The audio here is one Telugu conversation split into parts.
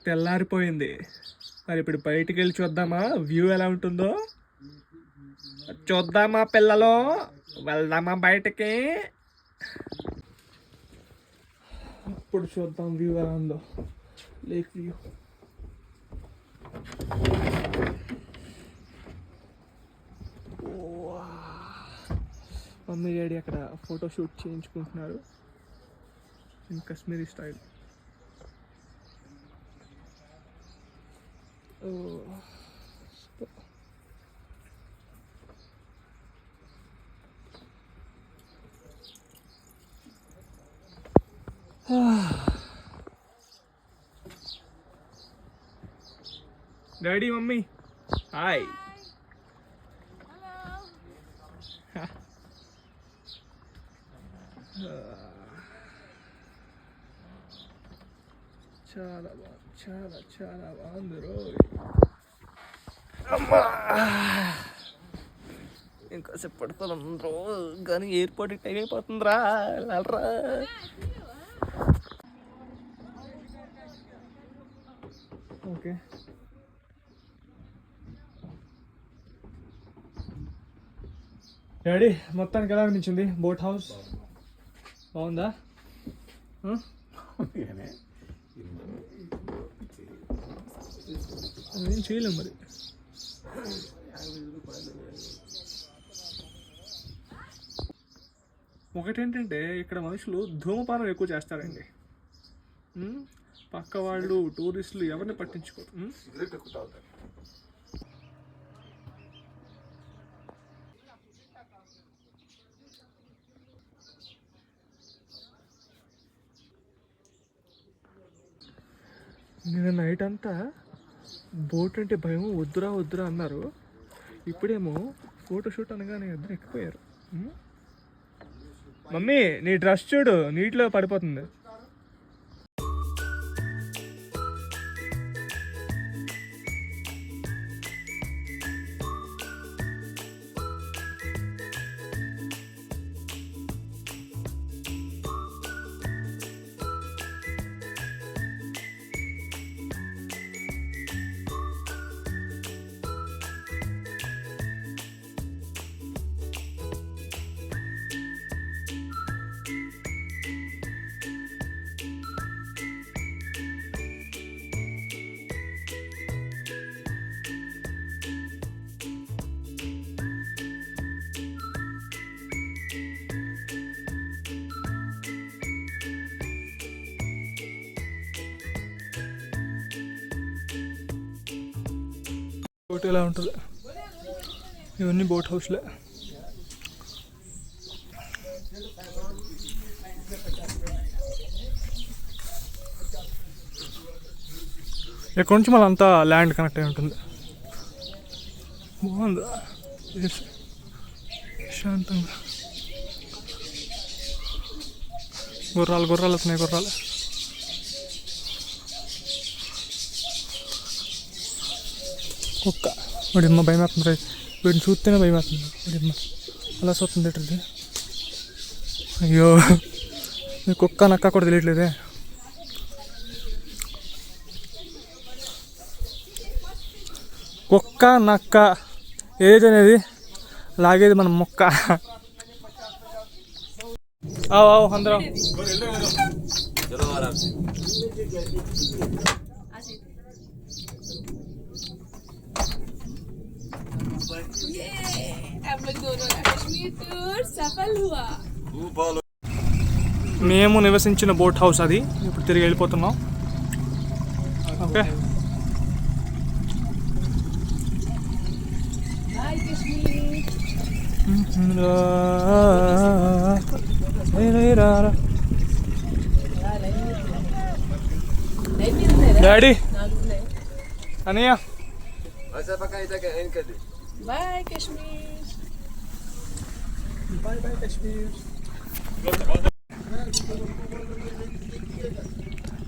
తెల్లారిపోయింది. మరి ఇప్పుడు బయటికి వెళ్ళి చూద్దామా వ్యూ ఎలా ఉంటుందో? చూద్దామా పిల్లలు, వెళ్దామా బయటకి? ఇప్పుడు చూద్దాం వ్యూ ఎలా ఉందో. Lake view. మమ్మీ డాడీ అక్కడ ఫోటోషూట్ చేయించుకుంటున్నారు in Kashmiri style. Daddy mummy hi. చాలా బాగుంది, చాలా చాలా బాగుంది రోజు. అమ్మా ఇంకోసేపు పడుతుంది రోజు, కానీ ఎయిర్పోర్ట్ టైం అయిపోతుందిరా. వెళ్ళరా. ఓకే డాడీ, మొత్తానికి ఎలా అనిపించింది బోట్ హౌస్? బాగుందా? ఏం చేయలేం మరి. ఒకటేంటంటే ఇక్కడ మనుషులు ధూమపానం ఎక్కువ చేస్తారండి. పక్క వాళ్ళు టూరిస్టులు ఎవరిని పట్టించుకోరు. నిన్న నైట్ అంతా బోట్ అంటే భయం, వద్దురా వద్దురా అన్నారు. ఇప్పుడేమో ఫోటోషూట్ అనగానే ఇద్దరు ఎక్కిపోయారు. మమ్మీ నీ డ్రెస్ చూడు, నీటిలో పడిపోతుంది. బోట్ ఎలా ఉంటుంది? ఇవన్నీ బోట్ హౌస్లే. ఇక్కడ నుంచి మళ్ళీ అంతా ల్యాండ్ కనెక్ట్ అయి ఉంటుంది. బాగుంది శాంతంగా. గుర్రాలు వస్తున్నాయి, గుర్రాలు. కుక్క వాడిమ్మ భయం వేస్తుంది. వీడిని చూస్తేనే భయం వేస్తుంది. వాడిమ్మ అలా చూస్తుంది ఏంటది? అయ్యో, కుక్క నక్క కూడా తెలియట్లేదే. కుక్క నక్క ఏది అనేది లాగేది మన మొక్క. అందరం మేము నివసించిన బోట్ హౌస్ అది. ఇప్పుడు తిరిగి వెళ్ళిపోతున్నాం. Okay, daddy Aniya bye Kashmir. Bye bye Kashmir.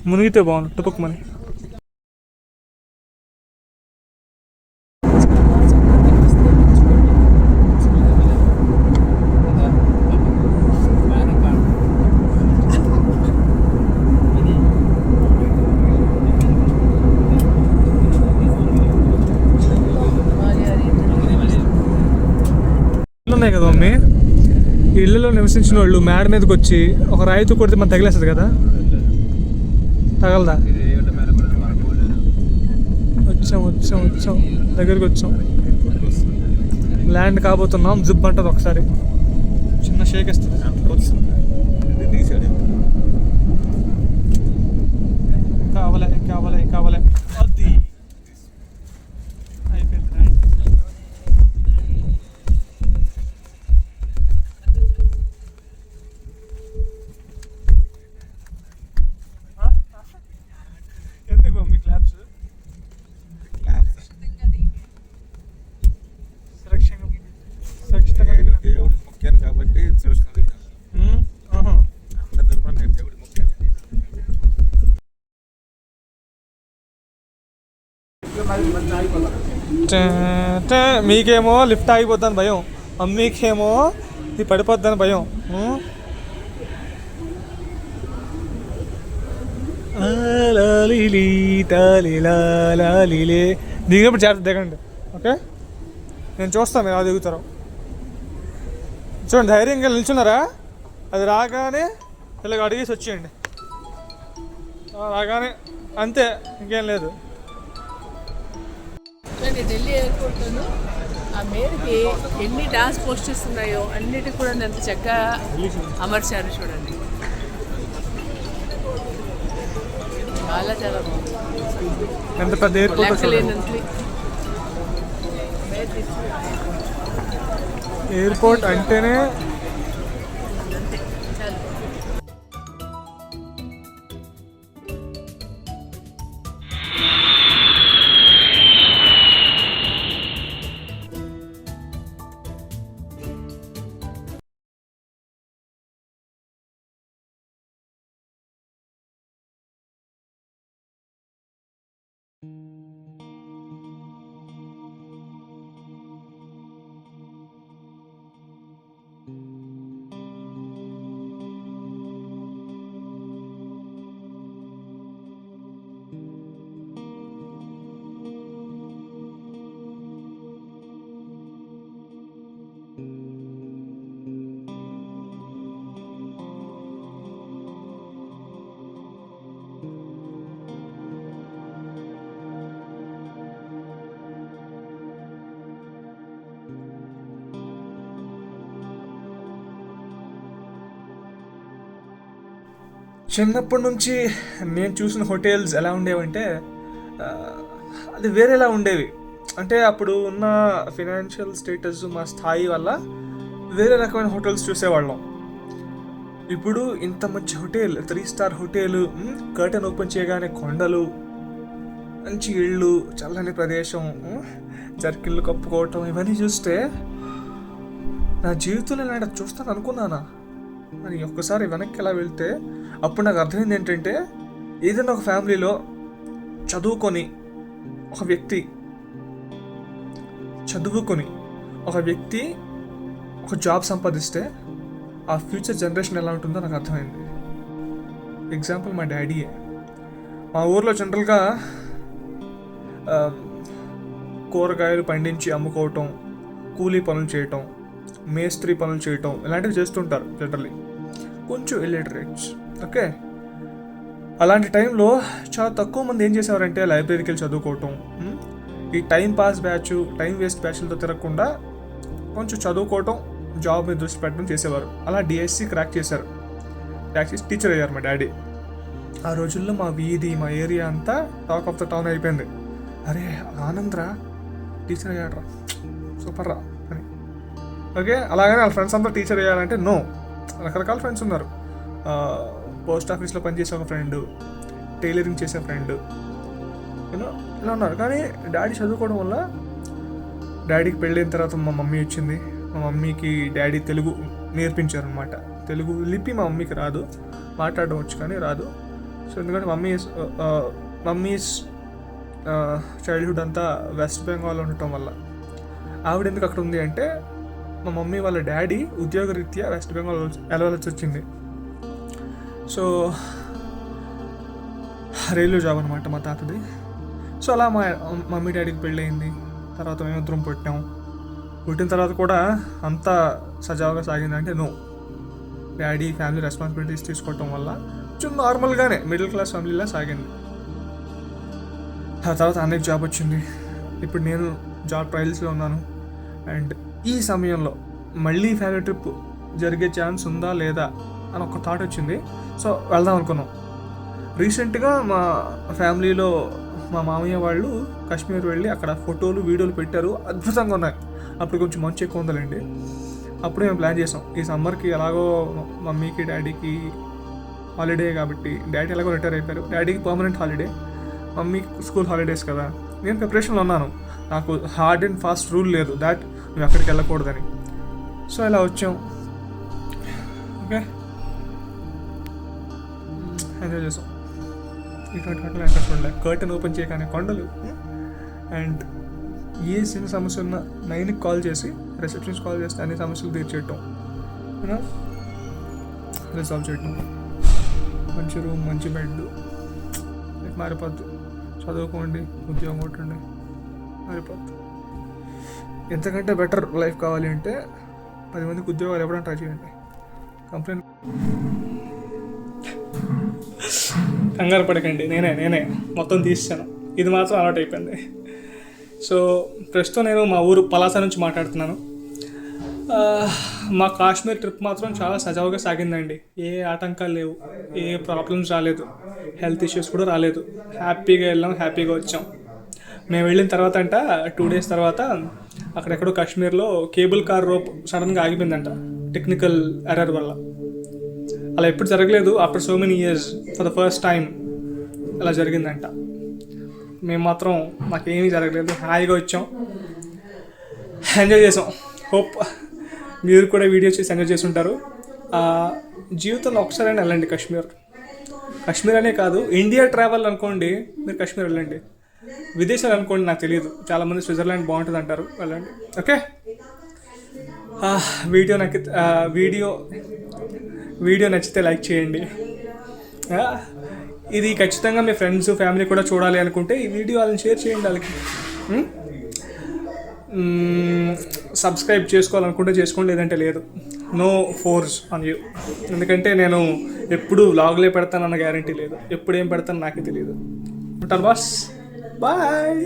మునిగితే బాగుంది టుపక్కుమని. ఉంటాయి కదా మమ్మీ, ఈ ఇళ్ళలో నివసించిన వాళ్ళు మేడ మీదకి వచ్చి ఒక రాయితో కొడితే మనం తగిలేస్తుంది కదా, తగలదా? వచ్చాం దగ్గరికి వచ్చాం. ల్యాండ్ కాబోతున్నాం. జిప్ అంటుంది ఒకసారి, చిన్న షేక్ ఇస్తుంది. కావాలే అది అయిపోయింది. ఎందుకు మీ క్లాప్స్? సురక్షితంగా దేవుడి ముఖ్యాన్ని కాబట్టి సురక్షితంగా అందరి తరఫున నేను దేవుడి ముఖ్యాన్ని. మీకేమో లిఫ్ట్ ఆగిపోద్దని భయం, మమ్మీకేమో ఇది పడిపోద్దని భయం. దిగినప్పుడు జాగ్రత్త దిగండి, ఓకే? నేను చూస్తాను మీరు అలా దిగుతారు. చూడండి, ధైర్యంగా నిల్చున్నారా? అది రాగానే ఇలాగ అడిగేసి వచ్చేయండి. రాగానే అంతే, ఇంకేం లేదు. ఢిల్లీ ఎయిర్పోర్ట్లోను ఆ మేరకి ఎన్ని డాన్స్ పోస్టర్స్ ఉన్నాయో అన్నిటికి కూడా ఎంత చక్కగా అమర్చారు చూడండి. చాలా బాగుంది. ఎంత పెద్ద ఎయిర్పోర్ట్, ఎయిర్పోర్ట్ అంటేనే చిన్నప్పటి నుంచి నేను చూసిన హోటల్స్ ఎలా ఉండేవంటే అది వేరేలా ఉండేవి. అంటే అప్పుడు ఉన్న ఫినాన్షియల్ స్టేటస్, మా స్థాయి వల్ల వేరే రకమైన హోటల్స్ చూసేవాళ్ళం. ఇప్పుడు ఇంత మంచి hotel, 3 star hotel, curtain open చేయగానే కొండలు, మంచి ఇళ్ళు, చల్లని ప్రదేశం, జర్కిళ్ళు కప్పుకోవటం, ఇవన్నీ చూస్తే నా జీవితంలో నేను చూస్తాను అనుకున్నానా అని ఒక్కసారి వెనక్కి ఎలా వెళ్తే అప్పుడు నాకు అర్థమైంది ఏంటంటే, ఏదైనా ఒక ఫ్యామిలీలో చదువుకొని ఒక వ్యక్తి ఒక జాబ్ సంపాదిస్తే ఆ ఫ్యూచర్ జనరేషన్ ఎలా ఉంటుందో నాకు అర్థమైంది. ఎగ్జాంపుల్ మా డాడీయే. మా ఊర్లో జనరల్గా కూరగాయలు పండించి అమ్ముకోవటం, కూలీ పనులు చేయటం, మేస్త్రి పనులు చేయటం, ఇలాంటివి చేస్తుంటారు జనరల్లీ, కొంచెం ఇల్లిటరేట్స్, ఓకే? అలాంటి టైంలో చాలా తక్కువ మంది ఏం చేసేవారంటే లైబ్రరీకి వెళ్ళి చదువుకోవటం, ఈ టైం వేస్ట్ బ్యాచ్లతో తిరగకుండా కొంచెం చదువుకోవటం, జాబ్ మీద దృష్టి పెట్టడం చేసేవారు. అలా డిఎస్సి క్రాక్ చేశారు, టీచర్ అయ్యారు మా డాడీ. ఆ రోజుల్లో మా వీధి, మా ఏరియా అంతా టాక్ ఆఫ్ ద టౌన్ అయిపోయింది. అరే ఆనంద్రా టీచర్ అయ్యాడ్రా, సూపర్ రా అని. ఓకే, అలాగనే వాళ్ళ ఫ్రెండ్స్ అంతా టీచర్ అయ్యారంటే నో, రకరకాల ఫ్రెండ్స్ ఉన్నారు. పోస్ట్ ఆఫీస్లో పనిచేసే ఒక ఫ్రెండ్, టైలరింగ్ చేసే ఫ్రెండ్, యూనో ఇలా ఉన్నారు. కానీ డాడీ చదువుకోవడం వల్ల, డాడీకి పెళ్ళైన తర్వాత మా మమ్మీ వచ్చింది. మా మమ్మీకి డాడీ తెలుగు నేర్పించారు అనమాట. తెలుగు లిపి మా మమ్మీకి రాదు, మాట్లాడడం వచ్చు కానీ రాదు. సో ఎందుకంటే మమ్మీస్ చైల్డ్హుడ్ అంతా వెస్ట్ బెంగాల్లో ఉండటం వల్ల, ఆవిడ ఎందుకు అక్కడ ఉంది అంటే మా మమ్మీ వాళ్ళ డాడీ ఉద్యోగరీత్యా వెస్ట్ బెంగాల్ వెళ్ళవలసి వచ్చింది. సో రైల్వే జాబ్ అనమాట మా తాతది. సో అలా మా మమ్మీ డాడీకి పెళ్ళయింది. తర్వాత మేమిద్దరం పుట్టాం. పుట్టిన తర్వాత కూడా అంతా సజావుగా సాగిందంటే నో. డాడీ ఫ్యామిలీ రెస్పాన్సిబిలిటీస్ తీసుకోవటం వల్ల కొంచెం నార్మల్గానే మిడిల్ క్లాస్ ఫ్యామిలీలా సాగింది. ఆ తర్వాత అన్నయ్యకి జాబ్ వచ్చింది. ఇప్పుడు నేను జాబ్ ట్రయల్స్లో ఉన్నాను. అండ్ ఈ సమయంలో మళ్ళీ ఫ్యామిలీ ట్రిప్ జరిగే ఛాన్స్ ఉందా లేదా అని ఒక థాట్ వచ్చింది. సో వెళ్దాం అనుకున్నాం. రీసెంట్గా మా ఫ్యామిలీలో మా మామయ్య వాళ్ళు కాశ్మీర్ వెళ్ళి అక్కడ ఫోటోలు వీడియోలు పెట్టారు, అద్భుతంగా ఉన్నాయి. అప్పుడు కొంచెం మంచి ఎక్కువ ఉందండి. అప్పుడే మేము ప్లాన్ చేసాం ఈ సమ్మర్కి ఎలాగో మమ్మీకి డాడీకి హాలిడే కాబట్టి, డాడీ ఎలాగో రిటైర్ అయిపోయారు, డాడీకి పర్మనెంట్ హాలిడే, మమ్మీకి స్కూల్ హాలిడేస్ కదా. నేను ప్రిపరేషన్లో ఉన్నాను, నాకు హార్డ్ అండ్ ఫాస్ట్ రూల్ లేదు దాట్ మేము అక్కడికి వెళ్ళకూడదని. సో ఇలా వచ్చాం. ఓకే, ఎంజాయ్ చేసాం. ఇటువంటి హోటల్ ఎక్కడ చూడలే, కర్టెన్ ఓపెన్ చేయగానే కొండలు. అండ్ ఏ చిన్న సమస్య ఉన్నా 9కి కాల్ చేసి రిసెప్షన్స్ కాల్ చేస్తే అన్ని సమస్యలు తీర్చేయటం, రిజాల్వ్ చేయటం. మంచి రూమ్, మంచి బెడ్, మారిపోద్ది. చదువుకోండి, ఉద్యోగం కొట్టండి, మారిపోద్ది. ఎంతకంటే బెటర్ లైఫ్ కావాలి అంటే 10 మందికి ఉద్యోగాలు ఇవ్వడానికి ట్రై చేయండి. కంప్లైంట్ కంగారు పడకండి, నేనే మొత్తం తీసాను. ఇది మాత్రం అలవాటు అయిపోయింది. సో ప్రస్తుతం నేను మా ఊరు పలాస నుంచి మాట్లాడుతున్నాను. మా కాశ్మీర్ ట్రిప్ మాత్రం చాలా సజావుగా సాగిందండి. ఏ ఆటంకాలు లేవు, ఏ ప్రాబ్లమ్స్ రాలేదు, హెల్త్ ఇష్యూస్ కూడా రాలేదు. హ్యాపీగా వెళ్ళాం, హ్యాపీగా వచ్చాం. మేము వెళ్ళిన తర్వాత 2 days తర్వాత అక్కడెక్కడో కాశ్మీర్లో కేబుల్ కార్ రోప్ సడన్గా ఆగిపోయిందంట, టెక్నికల్ ఎర్రర్ వల్ల. అలా ఎప్పుడు జరగలేదు. After so many years for the first time అలా జరిగిందంట. మేము మాత్రం మాకేమీ జరగలేదు, హాయిగా వచ్చాం, ఎంజాయ్ చేసాం. హోప్ మీరు కూడా వీడియో చేసి ఎంజాయ్ చేసి ఉంటారు. జీవితంలో ఒకసారైనా వెళ్ళండి కాశ్మీర్. కాశ్మీర్ అనే కాదు, ఇండియా ట్రావెల్ అనుకోండి, మీరు కాశ్మీర్ వెళ్ళండి. విదేశాలు అనుకోండి, నాకు తెలియదు, చాలామంది స్విట్జర్లాండ్ బాగుంటుంది అంటారు, వెళ్ళండి. ఓకే, వీడియో నచ్చితే లైక్ చేయండి. ఇది ఖచ్చితంగా మీ ఫ్రెండ్స్ ఫ్యామిలీ కూడా చూడాలి అనుకుంటే ఈ వీడియో వాళ్ళని షేర్ చేయండి. వాళ్ళకి సబ్స్క్రైబ్ చేసుకోవాలనుకుంటే చేసుకోండి, లేదంటే లేదు. No force on you. ఎందుకంటే నేను ఎప్పుడు వ్లాగ్లే పెడతానన్న గ్యారంటీ లేదు, ఎప్పుడు ఏం పెడతాను నాకే తెలియదు. ఉంటాను బాస్, బాయ్.